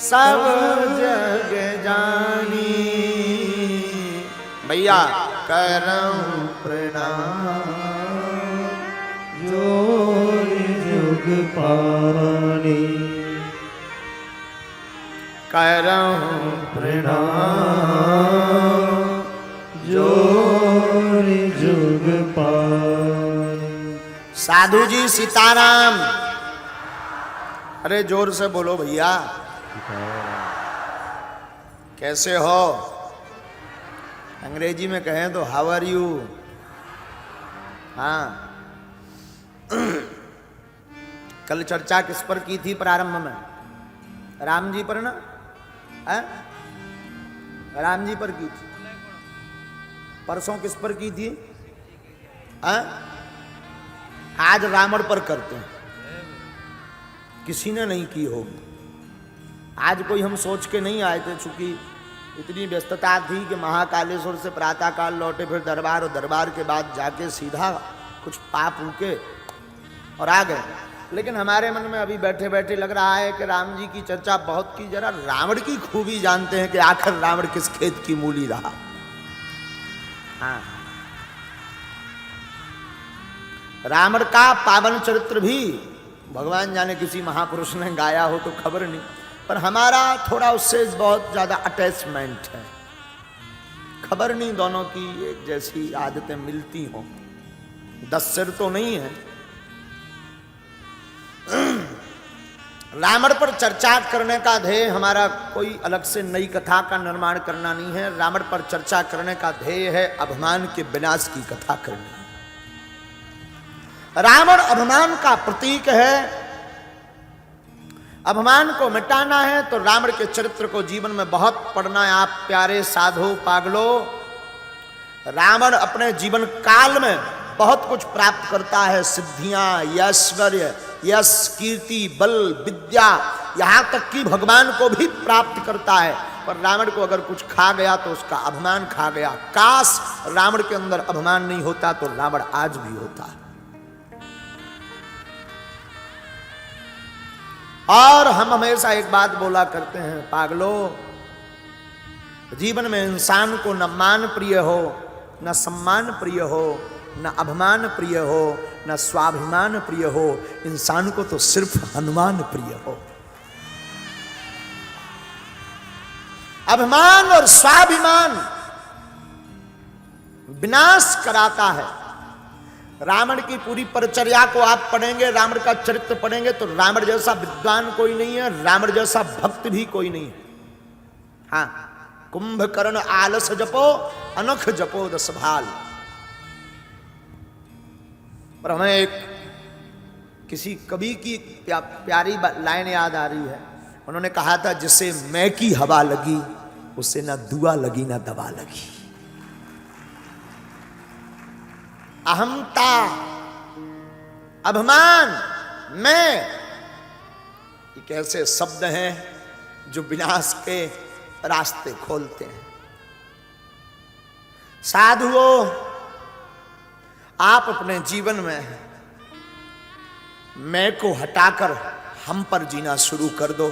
सब जग जानी। भैया करऊं प्रणाम जोर जुग पानी। करऊं प्रणाम जोर जुग पानी। साधु जी सीताराम। अरे जोर से बोलो भैया। कैसे हो? अंग्रेजी में कहें तो हाउ आर यू। हाँ, कल चर्चा किस पर की थी प्रारंभ में? राम जी पर ना? है? राम जी पर की थी। परसों किस पर की थी? है? आज रावण पर करते हैं। किसी ने नहीं की होगी। आज कोई हम सोच के नहीं आए थे, चूंकि इतनी व्यस्तता थी कि महाकालेश्वर से प्रातःकाल लौटे, फिर दरबार, और दरबार के बाद जाके सीधा कुछ पाप उके और आ गए। लेकिन हमारे मन में अभी बैठे बैठे लग रहा है कि राम जी की चर्चा बहुत की, जरा रावण की खूबी जानते हैं कि आखिर रावण किस खेत की मूली रहा। हाँ, रावण का पावन चरित्र भी भगवान जाने किसी महापुरुष ने गाया हो तो खबर नहीं, पर हमारा थोड़ा उससे बहुत ज्यादा अटैचमेंट है। खबर नहीं दोनों की एक जैसी आदतें मिलती हों। 10 सिर तो नहीं है। रावण पर चर्चा करने का ध्येय हमारा कोई अलग से नई कथा का निर्माण करना नहीं है। रावण पर चर्चा करने का ध्येय है अभिमान के विनाश की कथा करनी। रावण अभिमान का प्रतीक है। अभिमान को मिटाना है तो रावण के चरित्र को जीवन में बहुत पढ़ना है। आप प्यारे साधु पागलो, रावण अपने जीवन काल में बहुत कुछ प्राप्त करता है। सिद्धियां, ऐश्वर्य, यश, कीर्ति, बल, विद्या, यहां तक कि भगवान को भी प्राप्त करता है। पर रावण को अगर कुछ खा गया तो उसका अभिमान खा गया। काश रावण के अंदर अभिमान नहीं होता तो रावण आज भी होता। और हम हमेशा एक बात बोला करते हैं, पागलो, जीवन में इंसान को न मान प्रिय हो, न सम्मान प्रिय हो, न अभिमान प्रिय हो, न स्वाभिमान प्रिय हो। इंसान को तो सिर्फ हनुमान प्रिय हो। अभिमान और स्वाभिमान विनाश कराता है। रावण की पूरी परिचर्या को आप पढ़ेंगे, रावण का चरित्र पढ़ेंगे तो रावण जैसा विद्वान कोई नहीं है, रावण जैसा भक्त भी कोई नहीं है। हाँ, कुंभकर्ण आलस जपो, अनख जपो 10 भाल। पर हमें एक किसी कवि की प्यारी लाइन याद आ रही है। उन्होंने कहा था, जिसे मैं की हवा लगी उसे ना दुआ लगी ना दवा लगी। अहंता, अभिमान, मैं, ये ऐसे शब्द हैं जो विनाश के रास्ते खोलते हैं। साधुओं, आप अपने जीवन में मैं को हटाकर हम पर जीना शुरू कर दो,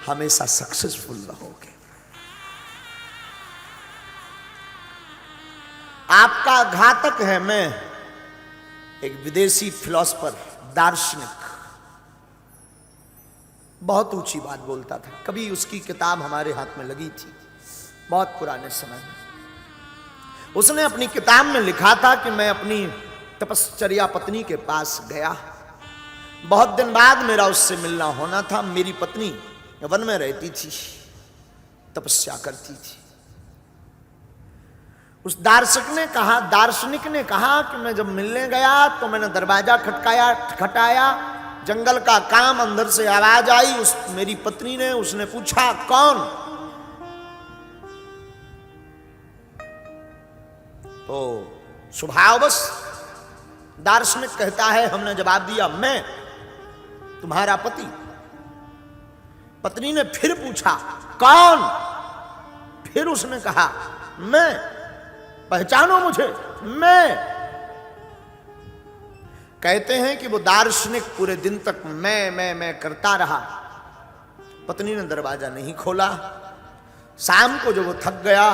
हमेशा सक्सेसफुल रहोगे। आपका घातक है मैं। एक विदेशी फिलोसफर, दार्शनिक, बहुत ऊंची बात बोलता था। कभी उसकी किताब हमारे हाथ में लगी थी बहुत पुराने समय में। उसने अपनी किताब में लिखा था कि मैं अपनी तपश्चर्या पत्नी के पास गया। बहुत दिन बाद मेरा उससे मिलना होना था। मेरी पत्नी वन में रहती थी, तपस्या करती थी। उस दार्शनिक ने कहा कि मैं जब मिलने गया तो मैंने दरवाजा खटखटाया, जंगल का काम, अंदर से आवाज आई। मेरी पत्नी ने, उसने पूछा कौन? तो स्वभाववश दार्शनिक कहता है, हमने जवाब दिया मैं तुम्हारा पति। पत्नी ने फिर पूछा कौन? फिर उसने कहा मैं, पहचानो मुझे, मैं। कहते हैं कि वो दार्शनिक पूरे दिन तक मैं करता रहा। पत्नी ने दरवाजा नहीं खोला। शाम को जब वो थक गया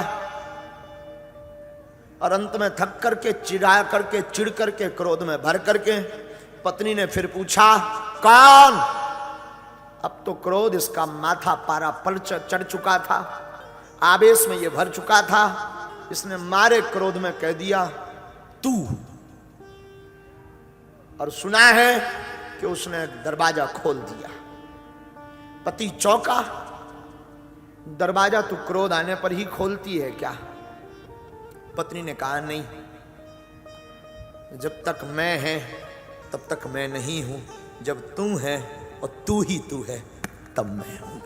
और अंत में थक करके चिढ़ करके क्रोध में भर करके पत्नी ने फिर पूछा, कौन? अब तो क्रोध इसका माथा पारा पर चढ़ चुका था, आवेश में ये भर चुका था। इसने मारे क्रोध में कह दिया, तू। और सुना है कि उसने दरवाजा खोल दिया। पति चौंका, दरवाजा तू क्रोध आने पर ही खोलती है क्या? पत्नी ने कहा, नहीं, जब तक मैं है तब तक मैं नहीं हूं, जब तू है और तू ही तू है तब मैं हूं।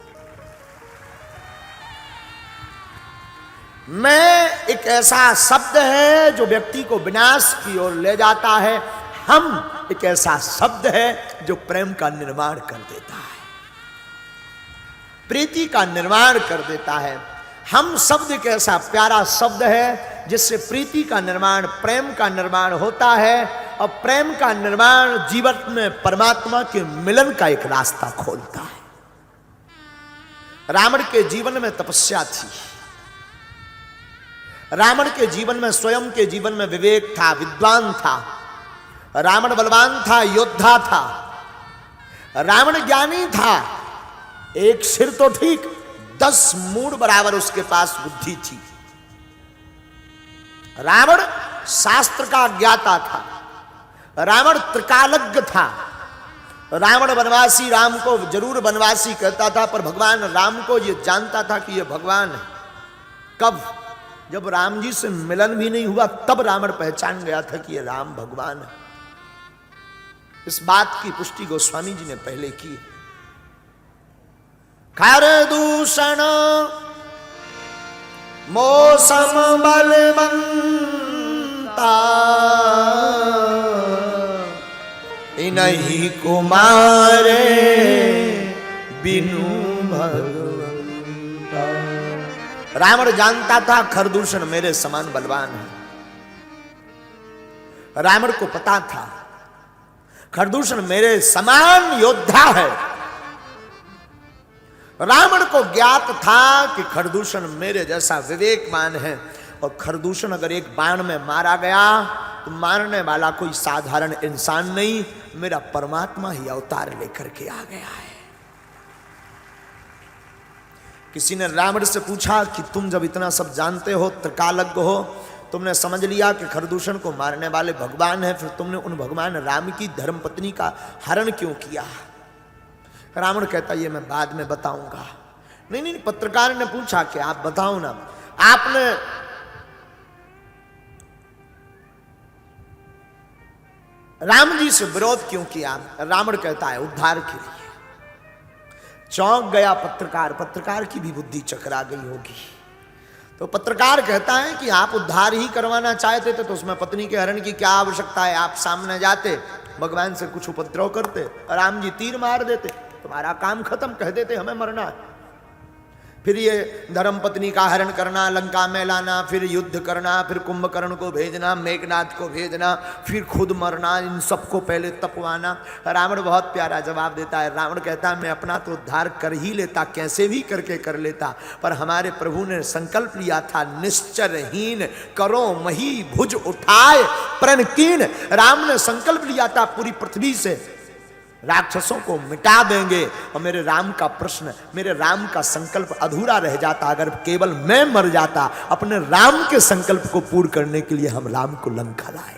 मैं एक ऐसा शब्द है जो व्यक्ति को विनाश की ओर ले जाता है। हम एक ऐसा शब्द है जो प्रेम का निर्माण कर देता है, प्रीति का निर्माण कर देता है। हम शब्द एक ऐसा प्यारा शब्द है जिससे प्रीति का निर्माण, प्रेम का निर्माण होता है, और प्रेम का निर्माण जीवन में परमात्मा के मिलन का एक रास्ता खोलता है। रावण के जीवन में तपस्या थी, रावण के जीवन में, स्वयं के जीवन में विवेक था, विद्वान था। रावण बलवान था, योद्धा था। रावण ज्ञानी था, एक सिर तो ठीक, 10 मूढ़ बराबर उसके पास बुद्धि थी। रावण शास्त्र का ज्ञाता था, रावण त्रिकालज्ञ था। रावण वनवासी राम को जरूर वनवासी कहता था, पर भगवान राम को ये जानता था कि ये भगवान है। कब? जब राम जी से मिलन भी नहीं हुआ तब रावण पहचान गया था कि ये राम भगवान है। इस बात की पुष्टि गोस्वामी जी ने पहले की। खर दूषण मौसम बलवंता, इन्हीं कुमारे बिनु भगवंता। रावण जानता था खरदूषण मेरे समान बलवान है। रावण को पता था खरदूषण मेरे समान योद्धा है। रावण को ज्ञात था कि खरदूषण मेरे जैसा विवेकवान है, और खरदूषण अगर एक बाण में मारा गया तो मारने वाला कोई साधारण इंसान नहीं, मेरा परमात्मा ही अवतार लेकर के आ गया है। किसी ने रावण से पूछा कि तुम जब इतना सब जानते हो, त्रिकालज्ञ हो, तुमने समझ लिया कि खरदूषण को मारने वाले भगवान हैं, फिर तुमने उन भगवान राम की धर्मपत्नी का हरण क्यों किया? रावण कहता, ये मैं बाद में बताऊंगा। नहीं, पत्रकार ने पूछा कि आप बताओ ना, आपने राम जी से विरोध क्यों किया? रावण कहता है, उद्धार के लिए। चौंक गया पत्रकार, पत्रकार की भी बुद्धि चकरा गई होगी। तो पत्रकार कहता है कि आप उद्धार ही करवाना चाहते थे तो उसमें पत्नी के हरण की क्या आवश्यकता है? आप सामने जाते, भगवान से कुछ उपद्रव करते, राम जी तीर मार देते, तुम्हारा काम खत्म, कह देते हमें मरना है। फिर ये धर्मपत्नी का हरण करना, लंका में लाना, फिर युद्ध करना, फिर कुंभकर्ण को भेजना, मेघनाथ को भेजना, फिर खुद मरना, इन सबको पहले तपवाना। रावण बहुत प्यारा जवाब देता है। रावण कहता है, मैं अपना तो उद्धार कर ही लेता, कैसे भी करके कर लेता, पर हमारे प्रभु ने संकल्प लिया था, निश्चरहीन करो मही भुज उठाए प्रणकीन। राम ने संकल्प लिया था पूरी पृथ्वी से राक्षसों को मिटा देंगे, और मेरे राम का प्रश्न, मेरे राम का संकल्प अधूरा रह जाता अगर केवल मैं मर जाता। अपने राम के संकल्प को पूर्ण करने के लिए हम राम को लंका लाए।